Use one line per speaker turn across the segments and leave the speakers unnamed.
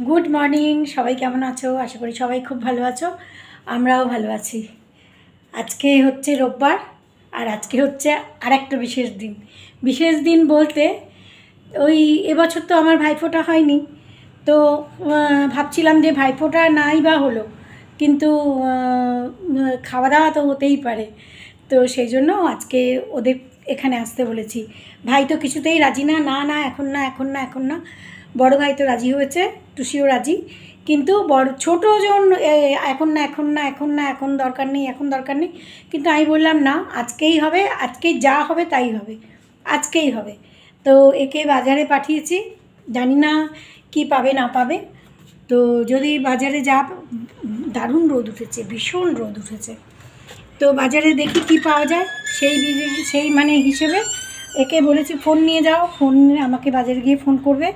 Good morning, সবাই কেমন আছো? আশা করি সবাই খুব ভালো আছো। আমরাও ভালো আছি। আজকে হচ্ছে রোববার, আর আজকে হচ্ছে আরেকটা বিশেষ দিন। বিশেষ দিন বলতে ওই এবছর তো আমার ভাইফোঁটা হয়নি, তো ভাবছিলাম যে ভাইফোঁটা নাই বা হলো, কিন্তু খাওয়া দাওয়া তো হতেই পারে। তো সেই জন্য আজকে ওদের এখানে আসতে বলেছি। ভাই তো কিছুতেই রাজি না, না না এখন না, এখন না, এখন না। বড় ভাই তো রাজি হয়েছে, টুসিও রাজি, কিন্তু বড় ছোটোজন এখন না, এখন না, এখন না, এখন দরকার নেই, এখন দরকার নেই। কিন্তু আমি বললাম না, আজকেই হবে, আজকেই যা হবে তাই হবে, আজকেই হবে। তো একে বাজারে পাঠিয়েছি, জানি না কি পাবে না পাবে। তো যদি বাজারে যা, দারুণ রোদ উঠেছে, ভীষণ রোদ উঠেছে, তো বাজারে দেখি কি পাওয়া যায়, সেই মানে হিসেবে একে বলেছি ফোন নিয়ে যাও, ফোন আমাকে বাজারে গিয়ে ফোন করবে,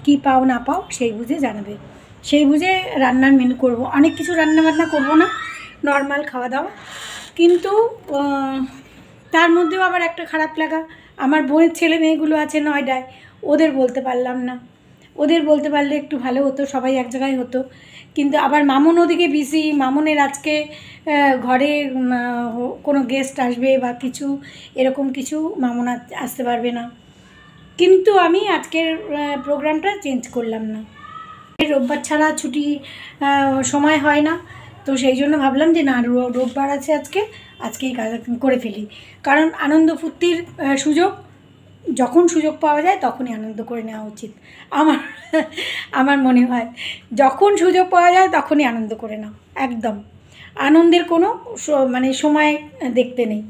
কি পাও না পাও সেই বুঝে জানাবে, সেই বুঝে রান্নার মেনু করব। অনেক কিছু রান্নাবান্না করব না, নর্মাল খাওয়া দাওয়া। কিন্তু তার মধ্যেও আবার একটা খারাপ লাগা, আমার বোনের ছেলে মেয়েগুলো আছে নয়ডায়, ওদের বলতে পারলাম না। ওদের বলতে পারলে একটু ভালো হতো, সবাই এক জায়গায় হতো। কিন্তু আবার মামুন ওদিকে বিজি, মামুনের আজকে ঘরে কোনো গেস্ট আসবে বা কিছু এরকম কিছু, মামুন আসতে পারবে না। কিন্তু আমি আজকের প্রোগ্রামটা চেঞ্জ করলাম না। রোববার ছাড়া ছুটি সময় হয় না, তো সেই জন্য ভাবলাম যে না, রোববার আছে আজকে, আজকেই কাজ করে ফেলি। কারণ আনন্দ ফুর্তির সুযোগ, যখন সুযোগ পাওয়া যায় তখনই আনন্দ করে নেওয়া উচিত। আমার আমার মনে হয় যখন সুযোগ পাওয়া যায় তখনই আনন্দ করে নাও, একদম আনন্দের কোনো মানে সময় দেখতে নেই।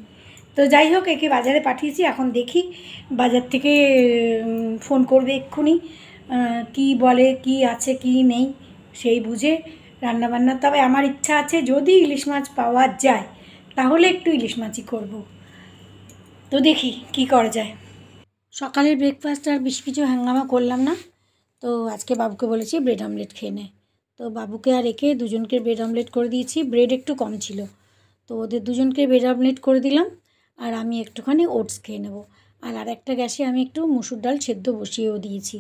তো যাই হোক, একে বাজারে পাঠিয়েছি, এখন দেখি বাজার থেকে ফোন করবে এক্ষুনি, কি বলে, কি আছে কি নেই সেই বুঝে রান্নাবান্না। তবে আমার ইচ্ছা আছে যদি ইলিশ মাছ পাওয়া যায় তাহলে একটু ইলিশ মাছই করব। তো দেখি কি করা যায়। সকালের ব্রেকফাস্ট আর বেশি কিছু হ্যাঙ্গামা করলাম না, তো আজকে বাবুকে বলেছি ব্রেড অমলেট খেয়ে নে। তো বাবুকে আর একে দুজনকে ব্রেড অমলেট করে দিয়েছি, ব্রেড একটু কম ছিল, তো ওদের দুজনকে ব্রেড অমলেট করে দিলাম। আর আমি একটুখানি ওটস খেয়ে নেব। আর একটা গ্যাসে আমি একটু মুসুর ডাল সেদ্ধ বসিয়েও দিয়েছি,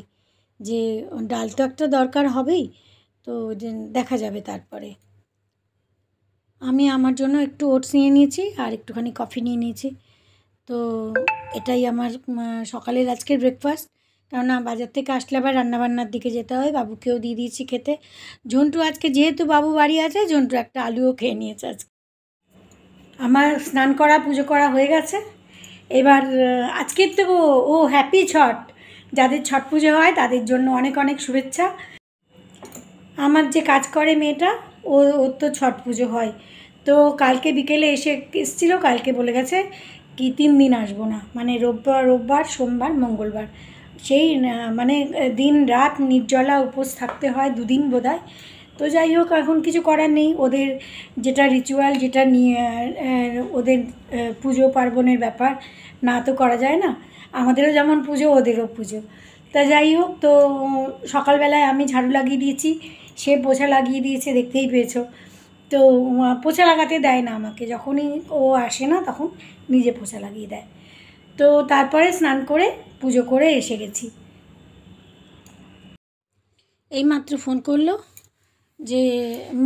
যে ডাল তো একটা দরকার হবেই, তো দেখা যাবে তারপরে। আমি আমার জন্য একটু ওটস নিয়ে নিয়েছি আর একটুখানি কফি নিয়ে নিয়েছি। তো এটাই আমার সকালের আজকের ব্রেকফাস্ট। কেননা বাজার থেকে আসলে আবার রান্নাবান্নার দিকে যেতে হয়, বাবুকেও দিয়ে দিয়েছি খেতে। ঝন্টু আজকে যেহেতু বাবু বাড়ি আছে, ঝন্টু একটা আলুও খেয়ে নিয়েছে আজকে। আমার স্নান করা পুজো করা হয়ে গেছে। এবার আজকের তো ও হ্যাপি ছট, যাদের ছট পুজো হয় তাদের জন্য অনেক অনেক শুভেচ্ছা। আমার যে কাজ করে মেয়েটা, ওর তো ছট পুজো হয়, তো কালকে বিকেলে এসেছিলো, কালকে বলে গেছে কি 3 দিন আসবো না, মানে রোববার সোমবার মঙ্গলবার, সেই মানে দিন রাত নির্জলা উপোস থাকতে হয় 2 দিন বোধহয়। তো যাই হোক, এখন কিছু করার নেই, ওদের যেটা রিচুয়াল, যেটা নিয়ে ওদের পুজো পার্বণের ব্যাপার, না তো করা যায় না। আমাদেরও যেমন পুজো ওদেরও পুজো। তা যাই হোক, তো সকালবেলায় আমি ঝাড়ু লাগিয়ে দিয়েছি, সে পোছা লাগিয়ে দিয়েছে, দেখতেই পেয়েছো। তো পোছা লাগাতে দেয় না আমাকে, যখনই ও আসে না তখন নিজে পোছা লাগিয়ে দেয়। তো তারপরে স্নান করে পুজো করে এসে গেছি। এইমাত্র ফোন করলো যে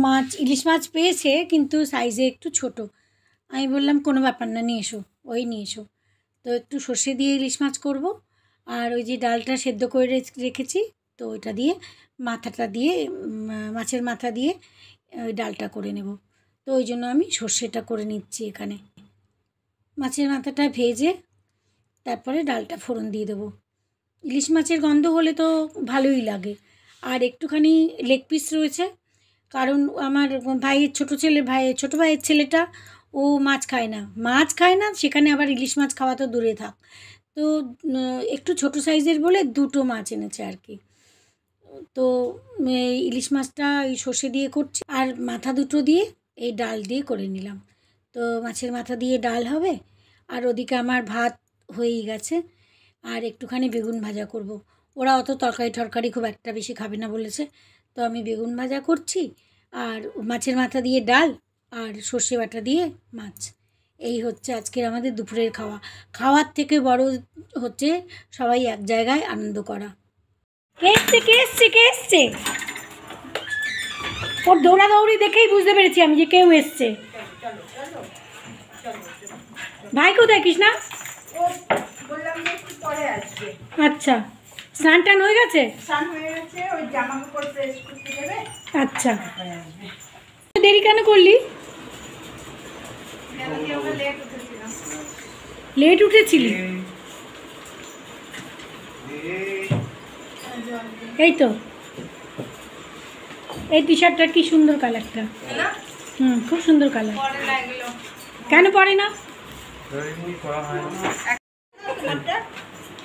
মাছ, ইলিশ মাছ পেয়েছে কিন্তু সাইজে একটু ছোট। আমি বললাম কোনো ব্যাপার না, নিয়ে এসো, ওই নিয়ে এসো। তো একটু সর্ষে দিয়ে ইলিশ মাছ করব, আর ওই যে ডালটা সেদ্ধ করে রেখেছি, তো ওইটা দিয়ে মাথাটা দিয়ে মাছের মাথা দিয়ে ওই ডালটা করে নেব। তো ওই জন্য আমি সর্ষেটা করে নিচ্ছি এখানে। মাছের মাথাটা ভেজে তারপরে ডালটা ফোড়ন দিয়ে দেবো। ইলিশ মাছের গন্ধ হলে তো ভালোই লাগে। আর একটুখানি লেগ পিস রয়েছে, কারণ আমার ছোটো ভাইয়ের ছেলেটা, ও মাছ খায় না, সেখানে আবার ইলিশ মাছ খাওয়া তো দূরে থাক। তো একটু ছোটো সাইজের বলে 2টো মাছ এনেছে আর কি। তো এই ইলিশ মাছটা এই সর্ষে দিয়ে করছি, আর মাথা দুটো দিয়ে এই ডাল দিয়ে করে নিলাম। তো মাছের মাথা দিয়ে ডাল হবে, আর ওদিকে আমার ভাত হয়েই গেছে, আর একটুখানি বেগুন ভাজা করব। ওরা অত তরকারি খুব একটা বেশি খাবে না বলেছে, তো আমি বেগুন ভাজা করছি, আর মাছের মাথা দিয়ে ডাল, আর সর্ষে বাটা দিয়ে মাছ। এই হচ্ছে আজকের আমাদের দুপুরের খাওয়া। খাওয়ার থেকে বড় হচ্ছে সবাই এক জায়গায় আনন্দ করা। কে এসছে কে এসছে কে এসছে? ওর দৌড়াদৌড়ি দেখেই বুঝতে পেরেছি আমি যে কেউ এসছে। ভাই কোথায় কৃষ্ণা? আচ্ছা, স্নান টান হয়ে গেছে? আচ্ছা, দেরি কেন করলি? লেট উঠেছিলি? এই তো, এই টি শার্টটা কি সুন্দর কালারটা। খুব সুন্দর কালার। কেন পরে না?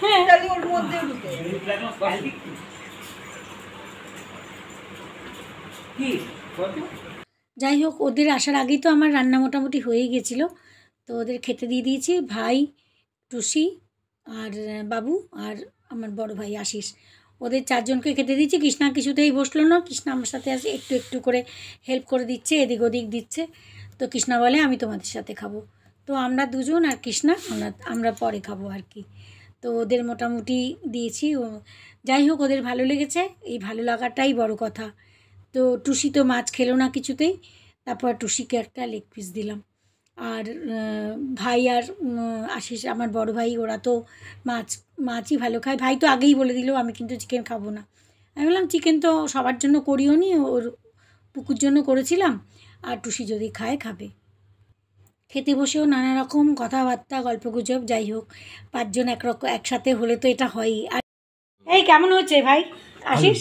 হ্যাঁ, যাই হোক, ওদের আসার আগেই তো আমার রান্না মোটামুটি হয়েই গেছিলো। তো ওদের খেতে দিয়ে দিয়েছি, ভাই, টুসি আর বাবু আর আমার বড় ভাই আশিস, ওদের চারজনকে খেতে দিচ্ছি। কৃষ্ণা কিছুতেই বসলো না। কৃষ্ণা আমার সাথে আসে, একটু একটু করে হেল্প করে দিচ্ছে, এদিক ওদিক দিচ্ছে। তো কৃষ্ণা বলে আমি তোমাদের সাথে খাবো। তো আমরা দুজন আর কৃষ্ণা আমরা পরে খাবো আর কি। তো ওদের মোটামুটি দিয়েছি। যাই হোক, ওদের ভালো লেগেছে, এই ভালো লাগাটাই বড় কথা। তো টুসি তো মাছ খেলো না কিছুতেই, তারপর টুসিকে একটা লেগ পিস দিলাম। আর ভাই আর আশিস আমার বড় ভাই, ওরা তো মাছই ভালো খায়। ভাই তো আগেই বলে দিল আমি কিন্তু চিকেন খাবো না। আমি বললাম চিকেন তো সবার জন্য করিও নি, ওর পুকুর জন্য করেছিলাম, আর টুসি যদি খায় খাবে। খেতে বসেও নানা রকম কথাবার্তা গল্পগুজব। যাই হোক, পাঁচজন একসাথে হলে তো এটা হয়ই। আর এই কেমন হয়েছে ভাই আশিস?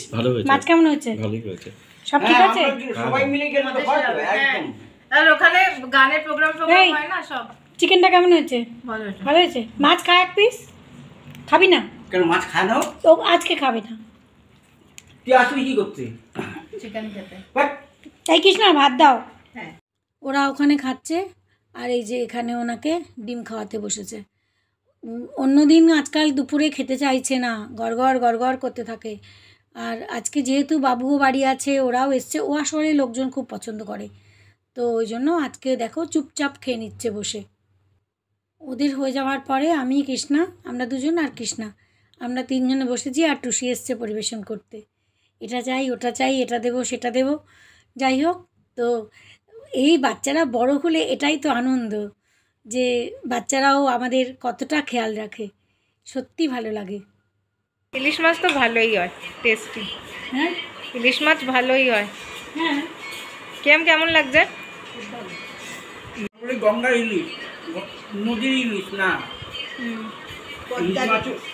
মাছ কেমন হয়েছে?
ভালোই হয়েছে।
সব ঠিক আছে?
সবাই মিলে গেলে তো ভালো হবে একদম।
আর ওখানে গানের প্রোগ্রাম হয় না সব।
চিকেনটা কেমন হয়েছে? ভালো হয়েছে। মাছ খা এক পিস। খাবি না?
কেন মাছ খায় না?
ও আজকে খাবে না।
তুই আসবি কি করতে?
চিকেন খেতে।
তাই কৃষ্ণা ভাত দাও।
হ্যাঁ।
ওরা ওখানে খাচ্ছে, আর এই যে এখানে ওনাকে ডিম খাওয়াতে বসেছে। অন্যদিন আজকাল দুপুরে খেতে চাইছে না, গড়গড় গড়গড় করতে থাকে। আর আজকে যেহেতু বাবুও বাড়ি আছে, ওরাও এসছে, ও আসলে লোকজন খুব পছন্দ করে, তো ওই জন্য আজকে দেখো চুপচাপ খেয়ে নিচ্ছে বসে। ওদের হয়ে যাওয়ার পরে আমি, কৃষ্ণা, আমরা দুজন আর কৃষ্ণা, আমরা তিনজনে বসেছি। আর টুসি এসছে পরিবেশন করতে, এটা চাই ওটা চাই, এটা দেবো সেটা দেবো। যাই হোক, তো এই বাচ্চারা বড় হলে এটাই তো আনন্দ, যে বাচ্চারাও আমাদের কতটা খেয়াল রাখে, সত্যি ভালো লাগে।
ইলিশ মাছ তো ভালোই হয়, টেস্টি।
হ্যাঁ,
ইলিশ মাছ ভালোই হয়।
হ্যাঁ,
কেমন লাগছে?
গঙ্গার ইলিশ, নদীর ইলিশ না।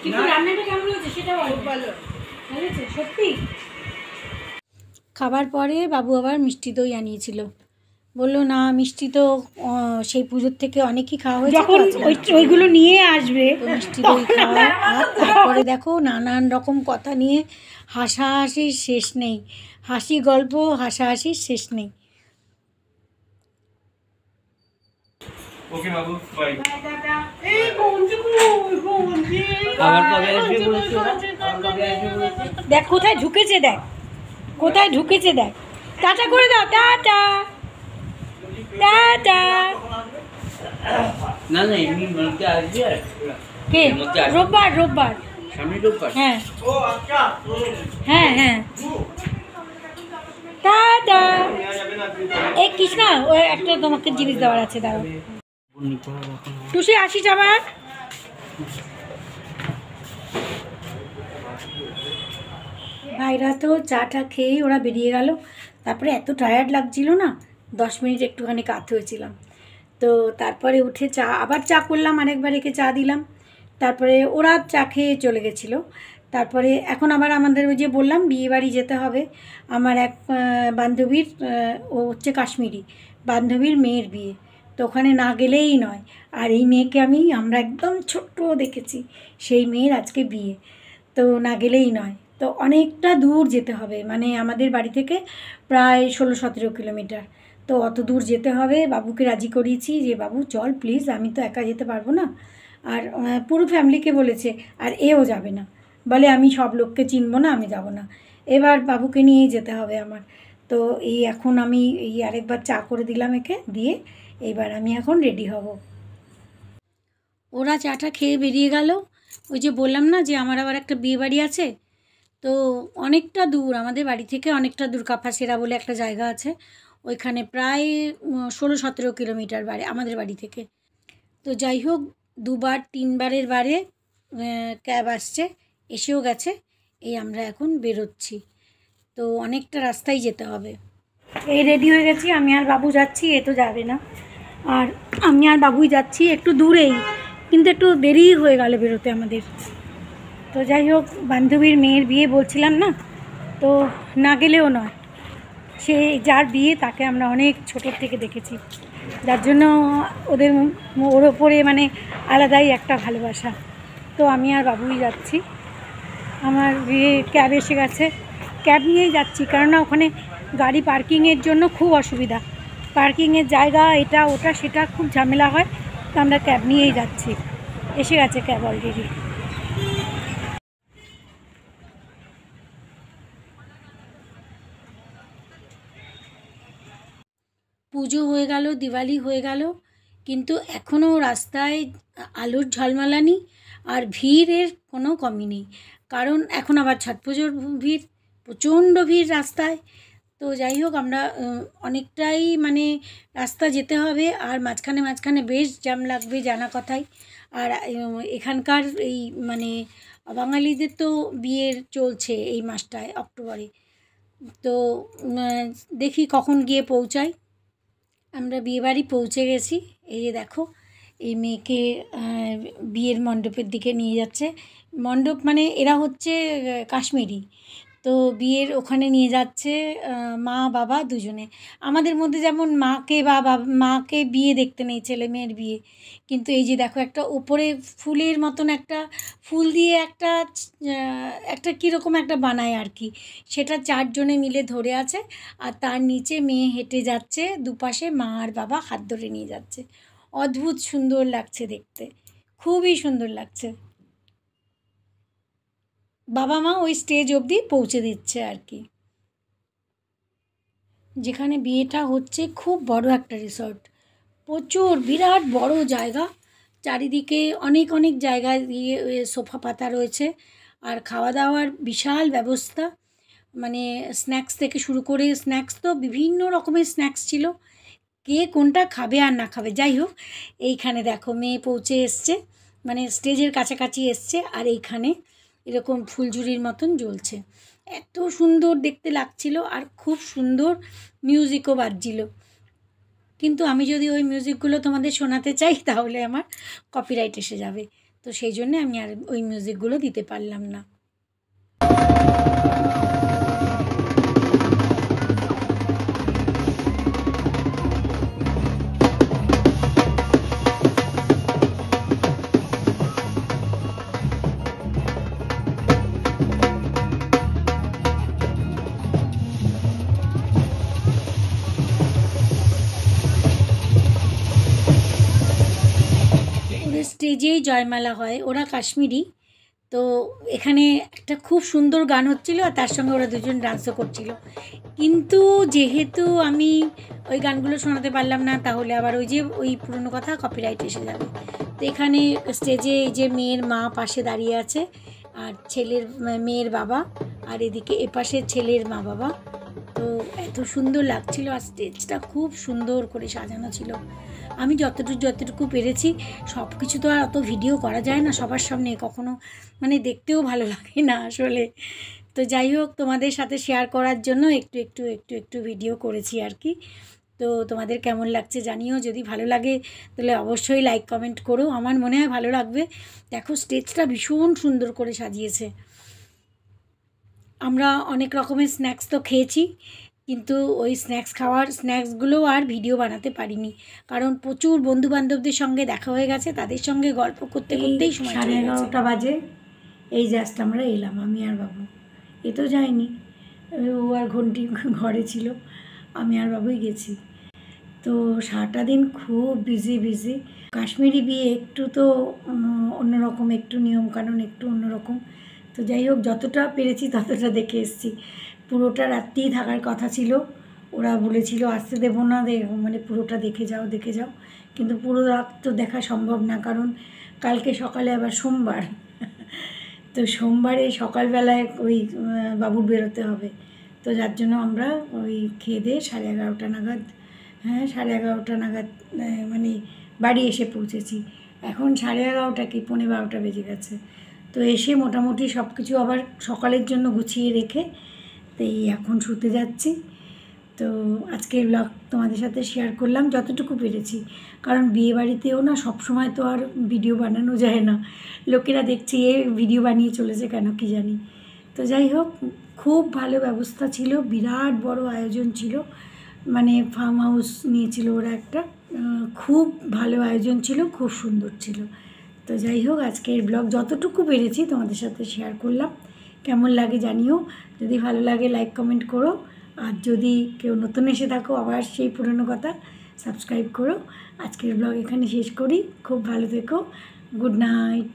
কিন্তু রান্নাটা কেমন হয়েছে সেটা ভালো হয়েছে সত্যি। খাবার পরে বাবু আবার মিষ্টি দই আনিয়েছিল, বললো না মিষ্টি তো সেই পুজোর থেকে অনেকই খাওয়া হয়েছে, যখন ওইগুলো নিয়ে আসবে মিষ্টি দই খাওয়া। আর তারপরে দেখো নানান রকম কথা নিয়ে হাসাহাসির শেষ নেই, হাসি গল্প হাসাহাসির শেষ নেই।
ওকে বাবু, বাই।
দেখ কোথায় ঢুকেছে, দেখ কোথায় ঢুকেছে, দেখ। টাটা করে দাও, টাটা টাটা।
না না এমনি মধ্যে আসবে।
কে? রোববার
সামনে রোববার।
হ্যাঁ হ্যাঁ হ্যাঁ, টাটা। এই কৃষ্ণা, ও একটা তোমাকে জিনিস দেওয়ার আছে, দাঁড়াও। টুসি আসিস আবার। ভাইরা তো চাটা খেয়েই ওরা বেরিয়ে গেল। তারপরে এত টায়ার্ড লাগছিল না, 10 মিনিট একটুখানি কাত হয়েছিলাম। তো তারপরে উঠে আবার চা করলাম, আরেকবার একে চা দিলাম। তারপরে ওরা চা খেয়ে চলে গেছিলো। তারপরে এখন আবার আমাদের ওই যে বললাম বিয়েবাড়ি যেতে হবে, আমার এক বান্ধবীর, ও হচ্ছে কাশ্মীরি বান্ধবীর মেয়ের বিয়ে, তো ওখানে না গেলেই নয়। আর এই মেয়েকে আমরা একদম ছোট্ট দেখেছি, সেই মেয়ের আজকে বিয়ে, তো না গেলেই নয়। তো অনেকটা দূর যেতে হবে, মানে আমাদের বাড়ি থেকে প্রায় 16-17 কিলোমিটার। তো অত দূর যেতে হবে। বাবুকে রাজি করিয়েছি যে বাবু চল প্লিজ, আমি তো একা যেতে পারবো না। আর পুরো ফ্যামিলিকে বলেছে, আর এও যাবে না, বলে আমি সব লোককে চিনবো না, আমি যাব না। এবার বাবুকে নিয়েই যেতে হবে আমার। তো এই এখন আমি এই আরেকবার চা করে দিলাম একে দিয়ে, এইবার আমি এখন রেডি হব। ওরা চাটা খেয়ে বেরিয়ে গেল। ওই যে বললাম না যে আমার আবার একটা বিয়ে বাড়ি আছে, তো অনেকটা দূর, আমাদের বাড়ি থেকে অনেকটা দূর। কাপাসেরা বলে একটা জায়গা আছে, ওইখানে প্রায় 16-17 কিলোমিটার আমাদের বাড়ি থেকে। তো যাই হোক, 2-3বারের বারে ক্যাব আসছে, এসেও গেছে। এই আমরা এখন বেরোচ্ছি, তো অনেকটা রাস্তায় যেতে হবে। এই রেডি হয়ে গেছি, আমি আর বাবু যাচ্ছি, এ তো যাবে না। আর আমি আর বাবুই যাচ্ছি, একটু দূরেই, কিন্তু একটু দেরি হয়ে গেল বেরোতে আমাদের। তো যাই হোক, বান্ধবীর মেয়ের বিয়ে বলছিলাম না, তো না গেলেও নয়। সে যার বিয়ে তাকে আমরা অনেক ছোটোর থেকে দেখেছি, যার জন্য ওর ওপরে মানে আলাদাই একটা ভালোবাসা। তো আমি আর বাবুই যাচ্ছি। আমার বিয়ে ক্যাব এসে গেছে, ক্যাব নিয়েই যাচ্ছি, কেননা ওখানে গাড়ি পার্কিংয়ের জন্য খুব অসুবিধা। পার্কিংয়ের জায়গা এটা ওটা সেটা খুব ঝামেলা হয়, তো আমরা ক্যাব নিয়েই যাচ্ছি। এসে গেছে ক্যাব অলরেডি। পুজো হয়ে গেল, দিওয়ালি হয়ে গেল, কিন্তু এখনও রাস্তায় আলোর ঝলমালানি আর ভিড়ের কোনো কমই নেই। কারণ এখন আবার ছট পুজোর ভিড়, প্রচণ্ড ভিড় রাস্তায়। তো যাই হোক, আমরা অনেকটাই মানে রাস্তা যেতে হবে, আর মাঝখানে বেশ জ্যাম লাগবে জানা কথাই। আর এখানকার এই মানে বাঙালিদের তো বিয়ের চলছে এই মাসটায়, অক্টোবরে। তো দেখি কখন গিয়ে পৌঁছাই। আমরা বিয়েবাড়ি পৌঁছে গেছি। এই যে দেখো, এই মেয়েকে বিয়ের মণ্ডপের দিকে নিয়ে যাচ্ছে। মণ্ডপ মানে এরা হচ্ছে কাশ্মীরি, তো বিয়ের ওখানে নিয়ে যাচ্ছে মা বাবা দুজনে। আমাদের মধ্যে যেমন মাকে বিয়ে দেখতে নেই, ছেলে মেয়ের বিয়ে, কিন্তু এই যে দেখো, একটা ওপরে ফুলের মতন একটা ফুল দিয়ে একটা কীরকম একটা বানায় আর কি, সেটা 4 জনে মিলে ধরে আছে, আর তার নিচে মেয়ে হেঁটে যাচ্ছে, দুপাশে মা আর বাবা হাত ধরে নিয়ে যাচ্ছে। অদ্ভুত সুন্দর লাগছে দেখতে, খুবই সুন্দর লাগছে। বাবা মা ওই স্টেজ অবধি পৌঁছে দিচ্ছে আর কি। যেখানে বিয়েটা হচ্ছে খুব বড় একটা রিসর্ট, প্রচুর বিরাট বড় জায়গা, চারিদিকে অনেক অনেক জায়গা দিয়ে সোফা পাতা রয়েছে, আর খাওয়া দাওয়ার বিশাল ব্যবস্থা। মানে স্ন্যাক্স থেকে শুরু করে, স্ন্যাক্স তো বিভিন্ন রকমের স্ন্যাক্স ছিল, কে কোনটা খাবে আর না খাবে। যাই হোক, এইখানে দেখো মেয়ে পৌঁছে এসছে, মানে স্টেজের কাছাকাছি এসছে, আর এইখানে এরকম ফুলঝুরির মতন জ্বলছে, এত সুন্দর দেখতে লাগছিল, আর খুব সুন্দর মিউজিকও বাজছিল। কিন্তু আমি যদি ওই মিউজিকগুলো তোমাদের শোনাতে চাই তাহলে আমার কপিরাইট এসে যাবে, তো সেই জন্যে আমি আর ওই মিউজিকগুলো দিতে পারলাম না। স্টেজেই জয়মালা হয়, ওরা কাশ্মীরি। তো এখানে একটা খুব সুন্দর গান হচ্ছিল, আর তার সঙ্গে ওরা দুজন ডান্সও করছিল। কিন্তু যেহেতু আমি ওই গানগুলো শোনাতে পারলাম না, তাহলে আবার ওই পুরনো কথা কপিরাইট এসে যাবে। তো এখানে স্টেজে এই যে মেয়ের মা পাশে দাঁড়িয়ে আছে, আর মেয়ের বাবা, আর এদিকে এপাশে ছেলের মা বাবা। তো এত সুন্দর লাগছিল, আর স্টেজটা খুব সুন্দর করে সাজানো ছিল। আমি যতটুকু পেরেছি, সব কিছু তো আর অত ভিডিও করা যায় না সবার সামনে, কখনো মানে দেখতেও ভালো লাগে না আসলে। তো যাই হোক, তোমাদের সাথে শেয়ার করার জন্য একটু ভিডিও করেছি আর কি। তো তোমাদের কেমন লাগছে জানিও, যদি ভালো লাগে তাহলে অবশ্যই লাইক কমেন্ট করো, আমার মনে হয় ভালো লাগবে। দেখো, স্টেজটা ভীষণ সুন্দর করে সাজিয়েছে। আমরা অনেক রকমের স্ন্যাক্স তো খেয়েছি, কিন্তু ওই স্ন্যাক্সগুলো আর ভিডিও বানাতে পারিনি, কারণ প্রচুর বন্ধুবান্ধবদের সঙ্গে দেখা হয়ে গেছে, তাদের সঙ্গে গল্প করতেই সময় 11:30 বাজে। এই জাস্ট আমরা এলাম, আমি আর বাবু। এ তো যায়নি, ও আর ঘন্টি ঘরে ছিল, আমি আর বাবুই গেছি। তো সারাটা দিন খুব বিজি। কাশ্মীরি বিয়ে একটু তো অন্যরকম, একটু নিয়মকানুন একটু অন্যরকম। তো যাই হোক, যতটা পেরেছি ততটা দেখে এসেছি। পুরোটা রাত্রিই থাকার কথা ছিল, ওরা বলেছিল আসতে দেবো না, মানে পুরোটা দেখে যাও, কিন্তু পুরো রাত তো দেখা সম্ভব না, কারণ কালকে সকালে আবার সোমবার। তো সোমবারে সকালবেলায় ওই বাবুর বেরোতে হবে, তো যার জন্য আমরা ওই খেয়ে দিয়ে 11:30 নাগাদ, 11:30 নাগাদ মানে বাড়ি এসে পৌঁছেছি। এখন 11:30 কি 11:45 বেজে গেছে। তো এসে মোটামুটি সব কিছু আবার সকালের জন্য গুছিয়ে রেখে তো এই এখন শুতে যাচ্ছি। তো আজকের ব্লগ তোমাদের সাথে শেয়ার করলাম যতটুকু পেরেছি, কারণ বিয়েবাড়িতেও না সবসময় তো আর ভিডিও বানানো যায় না, লোকেরা দেখছে এ ভিডিও বানিয়ে চলেছে কেন কি জানি। তো যাই হোক, খুব ভালো ব্যবস্থা ছিল, বিরাট বড় আয়োজন ছিল, মানে ফার্ম হাউস নিয়েছিল ওরা একটা, খুব ভালো আয়োজন ছিল, খুব সুন্দর ছিল। তো যাই হোক, আজকের ব্লগ যতটুকু পেরেছি তোমাদের সাথে শেয়ার করলাম। কেমন লাগে জানিও, যদি ভালো লাগে লাইক কমেন্ট করো, আর যদি কেউ নতুন এসে থাকো আবার সেই পুরনো কথা, সাবস্ক্রাইব করো। আজকের ব্লগ এখানে শেষ করি, খুব ভালো থেকো, গুড নাইট।